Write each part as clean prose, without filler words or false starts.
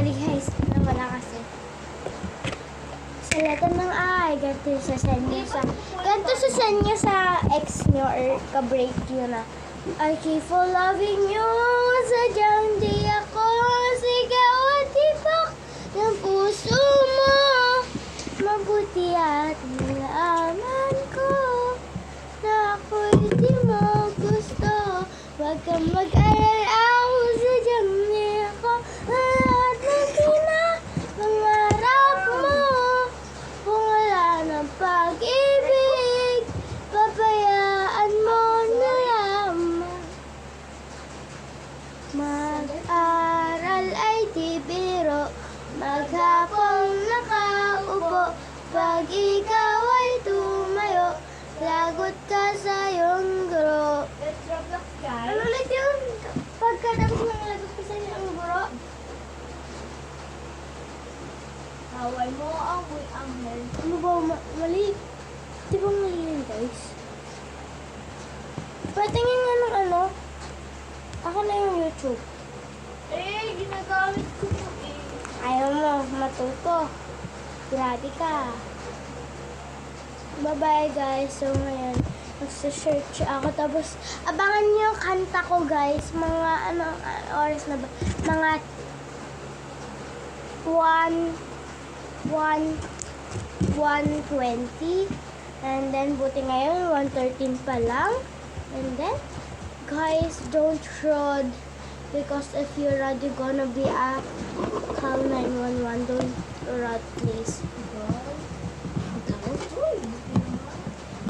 Sorry guys, nawala kasi. Sa lahat ng ganito sasend nyo sa ex nyo or ka-break nyo na. I keep on loving you, sadyang di ako sigaw at tibok ng puso mo. Mabuti at nalaman ko na ako'y di mo gusto. Huwag kang mag-alala, sadyang di ako lahat ng pangarap mo. Kung wala ng pag-ibig, pabayaan mo na lamang. Mag-aral ay di biro, maghapong nakaupo. Pag ikaw ay tumayo, lagot ka sa iyong guro. Let's Roblox, guys. Ano ulit yun? Pagkatapos ng lagot ka sa iyong guro. Haway mo ang anghel. Ano ba? Mali? Di ba mali yun, guys? Patingin nga ng ano? Ako na yung YouTube. Eh, ginagamit ko mo eh. Ayaw mo matuto. Grabe ka. Bye-bye, guys. So, ngayon, magsa-search ako. Tapos, abangan niyo yung kanta ko, guys. Mga, oras na ba? Mga 1:20. And then, buti ngayon, 1:13 pa lang. And then, guys, don't rod. Because if you rod, you're gonna be a call 911. Don't rod, please.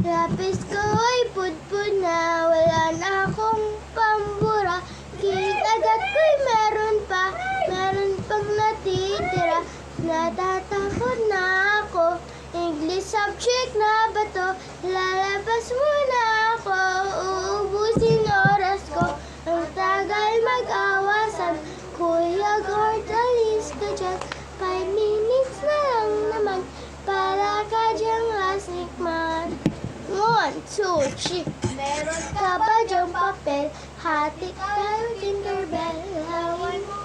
Lapis ko ay pudpud na, wala na akong pambura. Kinagat ko'y meron pang natitira. Natatakot na ako, English subject na ba to? Lalabas muna ako, uubusin oras ko. Ang tagal mag-awasan, Kuya Gord, alis ka dyan. 5 minutes na lang naman, para ka dyang lasik man. 1, 2, 3. Meron Ka ba dyang papel? Hati tayo Tinkerbell. Hawin mo